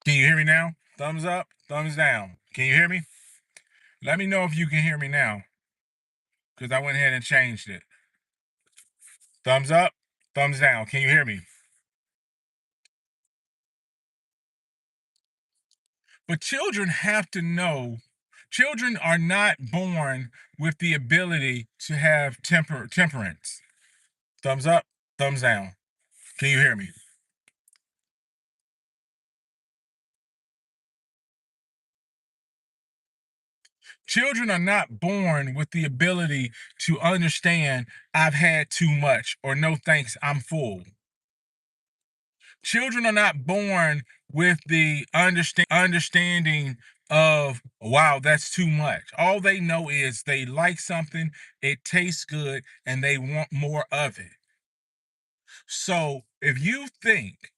Can you hear me now? Thumbs up, thumbs down. Can you hear me? Let me know if you can hear me now, because I went ahead and changed it. Thumbs up, thumbs down. Can you hear me? But children have to know, children are not born with the ability to have temperance. Thumbs up, thumbs down. Can you hear me? Children are not born with the ability to understand I've had too much or no thanks, I'm full. Children are not born with the understanding of wow, that's too much. All they know is they like something, it tastes good, and they want more of it. So if you think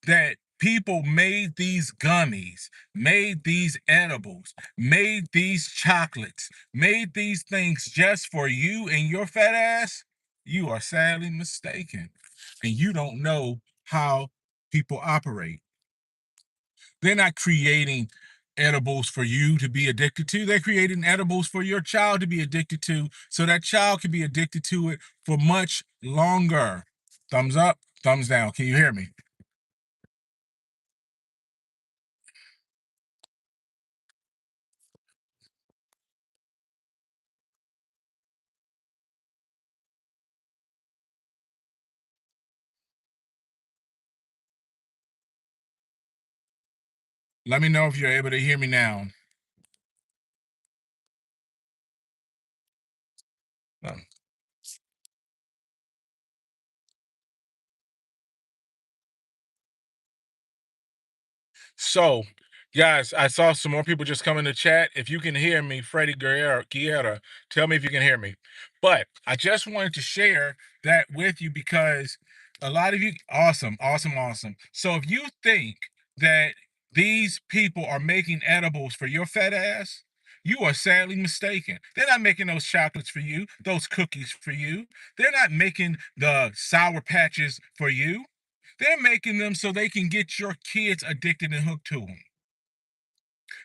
that people made these gummies, made these edibles, made these chocolates, made these things just for you and your fat ass, you are sadly mistaken. And you don't know how people operate. They're not creating edibles for you to be addicted to. They're creating edibles for your child to be addicted to so that child can be addicted to it for much longer. Thumbs up, thumbs down. Can you hear me? Let me know if you're able to hear me now. Um, So, guys, I saw some more people just come in the chat. If you can hear me, Freddie Guerra, tell me if you can hear me. But I just wanted to share that with you because a lot of you, awesome, awesome, awesome. So if you think that these people are making edibles for your fat ass, you are sadly mistaken. They're not making those chocolates for you, those cookies for you. They're not making the sour patches for you. They're making them so they can get your kids addicted and hooked to them.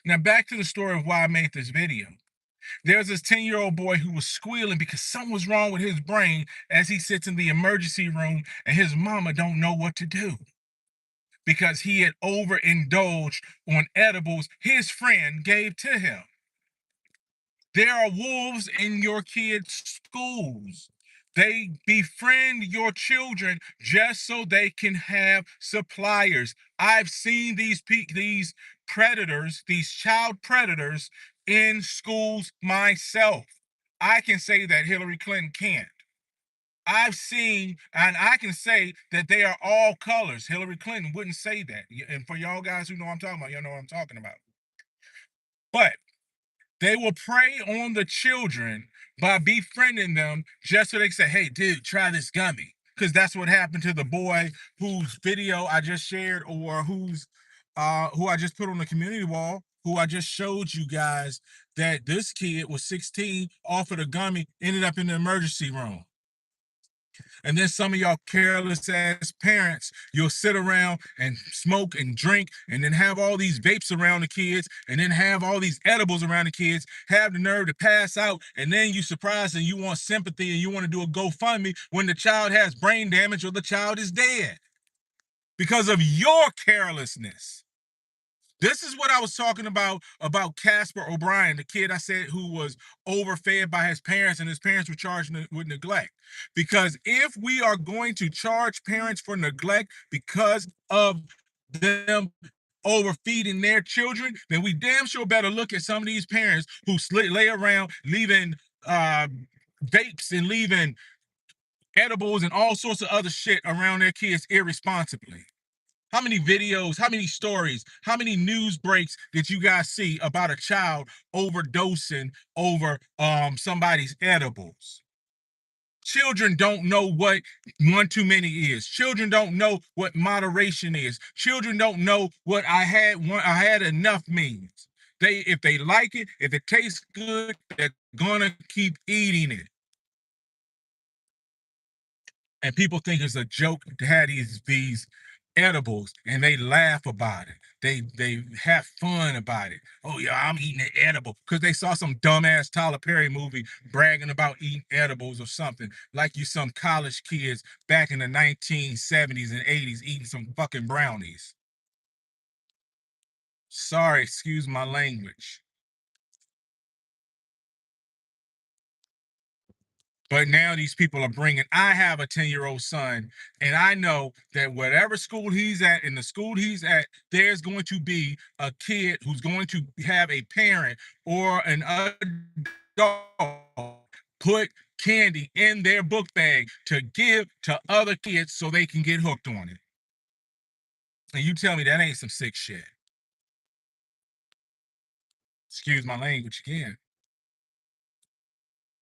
Now, back to the story of why I made this video. There's this 10-year-old boy who was squealing because something was wrong with his brain as he sits in the emergency room and his mama don't know what to do because he had overindulged on edibles his friend gave to him. There are wolves in your kids' schools. They befriend your children just so they can have suppliers. I've seen these predators, these child predators in schools myself. I can say that Hillary Clinton can't. I've seen, and I can say that they are all colors. Hillary Clinton wouldn't say that. And for y'all guys who know what I'm talking about, y'all know what I'm talking about. But they will prey on the children by befriending them just so they can say, hey, dude, try this gummy. Because that's what happened to the boy whose video I just shared or who I just put on the community wall, who I just showed you guys that this kid was 16, offered a gummy, ended up in the emergency room. And then some of y'all careless ass parents, you'll sit around and smoke and drink and then have all these vapes around the kids and then have all these edibles around the kids, have the nerve to pass out, and then you surprise and you want sympathy and you want to do a GoFundMe when the child has brain damage or the child is dead because of your carelessness. This is what I was talking about Casper O'Brien, the kid I said who was overfed by his parents and his parents were charged with neglect. Because if we are going to charge parents for neglect because of them overfeeding their children, then we damn sure better look at some of these parents who lay around leaving uh, vapes and leaving edibles and all sorts of other shit around their kids irresponsibly. How many videos, how many stories, how many news breaks did you guys see about a child overdosing over somebody's edibles? Children don't know what one too many is. Children don't know what moderation is. Children don't know what I had enough means. They if they like it, if it tastes good, they're gonna keep eating it. And people think it's a joke to have these edibles and they laugh about it. They have fun about it. Oh yeah, I'm eating an edible because they saw some dumbass Tyler Perry movie bragging about eating edibles or something. Like you some college kids back in the 1970s and 80s eating some fucking brownies. Sorry, excuse my language. But now these people are bringing, I have a 10-year-old son, and I know that whatever school he's at, in the school he's at, there's going to be a kid who's going to have a parent or an adult put candy in their book bag to give to other kids so they can get hooked on it. And you tell me that ain't some sick shit. Excuse my language again.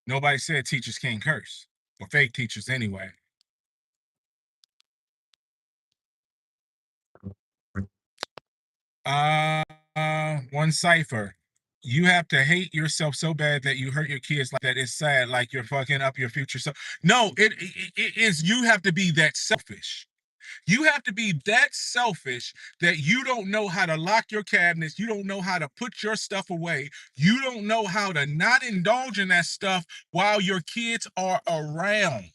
Nobody said teachers can't curse, or fake teachers anyway. Uh, one cipher. You have to hate yourself so bad that you hurt your kids like that. It's sad, like you're fucking up your future. So no, it is. You have to be that selfish. You have to be that selfish that you don't know how to lock your cabinets. You don't know how to put your stuff away. You don't know how to not indulge in that stuff while your kids are around.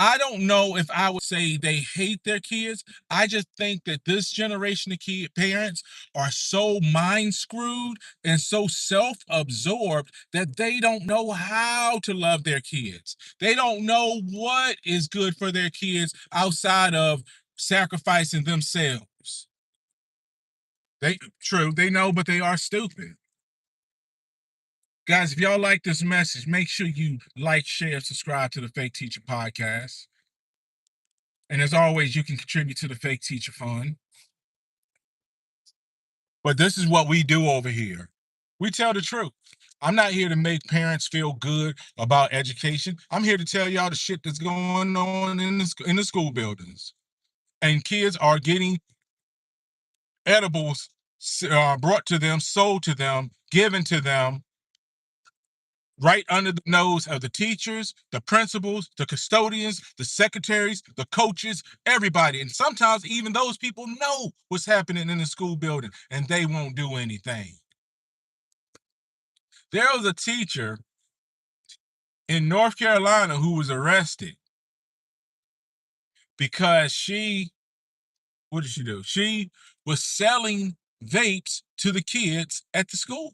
I don't know if I would say they hate their kids. I just think that this generation of kid parents are so mind screwed and so self-absorbed that they don't know how to love their kids. They don't know what is good for their kids outside of sacrificing themselves. They true, they know, but they are stupid. Guys, if y'all like this message, make sure you like, share, subscribe to the Fake Teacher Podcast. And as always, you can contribute to the Fake Teacher Fund. But this is what we do over here. We tell the truth. I'm not here to make parents feel good about education. I'm here to tell y'all the shit that's going on in the school buildings. And kids are getting edibles brought to them, sold to them, given to them right under the nose of the teachers, the principals, the custodians, the secretaries, the coaches, everybody. And sometimes even those people know what's happening in the school building and they won't do anything. There was a teacher in North Carolina who was arrested because what did she do? She was selling vapes to the kids at the school.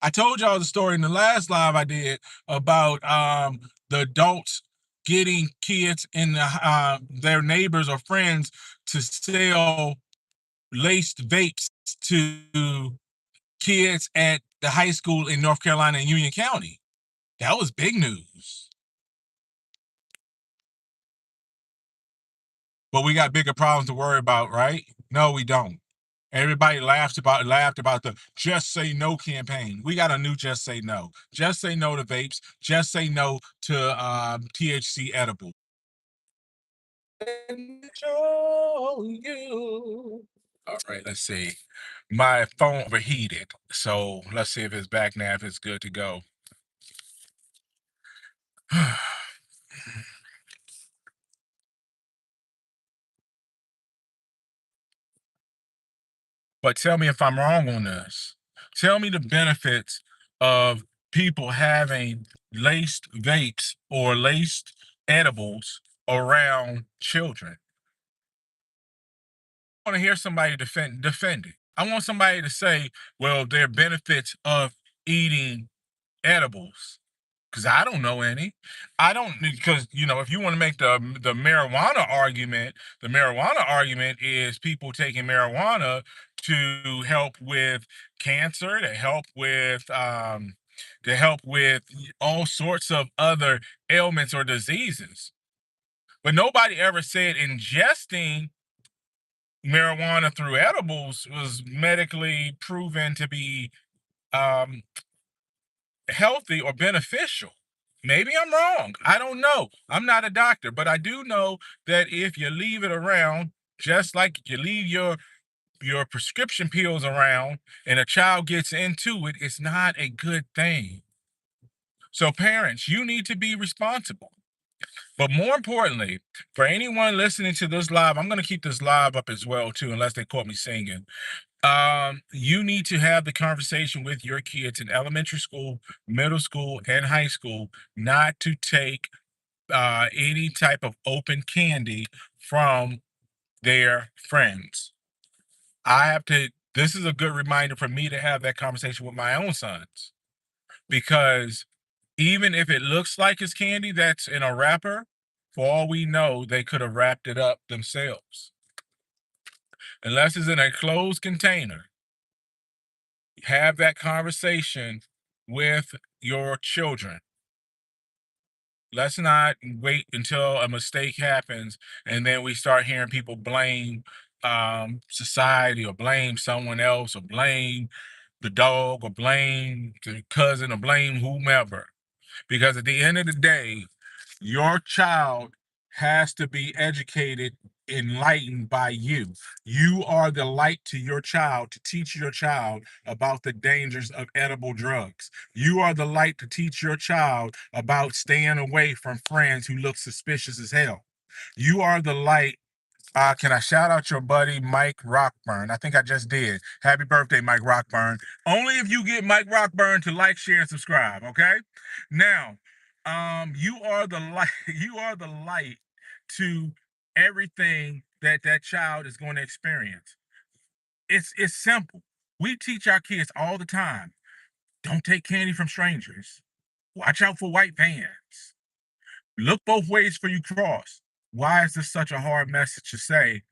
I told y'all the story in the last live I did about the adults getting kids in their neighbors or friends to sell laced vapes to kids at the high school in North Carolina in Union County. That was big news. But we got bigger problems to worry about, right? No, we don't. Everybody laughed about the Just Say No campaign. We got a new Just Say No. Just say no to vapes. Just say no to THC edible. Show you. All right, let's see. My phone overheated, so let's see if it's back now. If it's good to go. But tell me if I'm wrong on this. Tell me the benefits of people having laced vapes or laced edibles around children. I want to hear somebody defend it. I want somebody to say, well, there are benefits of eating edibles. Because I don't know any. I don't, because if you want to make the marijuana argument, the marijuana argument is people taking marijuana to help with cancer, to help with all sorts of other ailments or diseases. But nobody ever said ingesting marijuana through edibles was medically proven to be um, healthy or beneficial. Maybe I'm wrong. I don't know. I'm not a doctor, but I do know that if you leave it around, just like you leave your prescription pills around and a child gets into it, it's not a good thing. So parents, you need to be responsible. But more importantly, for anyone listening to this live, I'm going to keep this live up as well too, unless they caught me singing. You need to have the conversation with your kids in elementary school, middle school, and high school not to take any type of open candy from their friends. I have to, this is a good reminder for me to have that conversation with my own sons, because even if it looks like it's candy that's in a wrapper, for all we know, they could have wrapped it up themselves. Unless it's in a closed container, have that conversation with your children. Let's not wait until a mistake happens and then we start hearing people blame society, or blame someone else, or blame the dog, or blame the cousin, or blame whomever. Because at the end of the day, your child has to be educated, enlightened by you. You are the light to your child, to teach your child about the dangers of edible drugs. You are the light to teach your child about staying away from friends who look suspicious as hell. You are the light. Can I shout out your buddy Mike Rockburn? I think I just did. Happy birthday, Mike Rockburn. Only if you get Mike Rockburn to like, share, and subscribe. Okay. Now, you are the light. You are the light to everything that that child is going to experience. It's simple. We teach our kids all the time. Don't take candy from strangers. Watch out for white vans. Look both ways for you cross. Why is this such a hard message to say?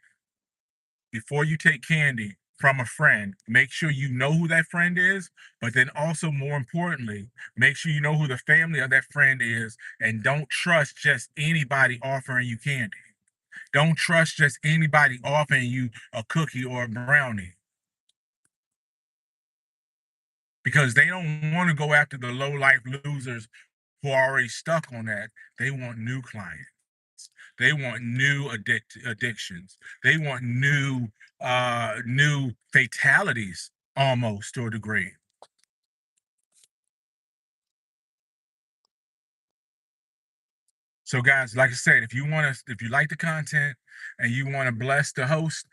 Before you take candy from a friend, make sure you know who that friend is, but then also, more importantly, make sure you know who the family of that friend is, and don't trust just anybody offering you candy. Don't trust just anybody offering you a cookie or a brownie, because they don't want to go after the low life losers who are already stuck on that. They want new clients. They want new addictions. They want new fatalities, almost, to a degree. So guys, like I said, if you like the content and you want to bless the host,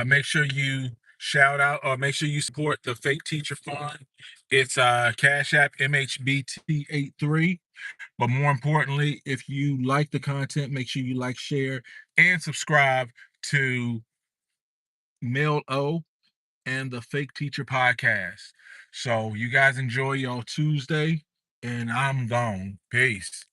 make sure you shout out, or make sure you support the Fake Teacher Fund. It's Cash App mhbt83. But more importantly, if you like the content, make sure you like, share, and subscribe to Mel O and the Fake Teacher Podcast. So you guys enjoy y'all Tuesday, and I'm gone. Peace.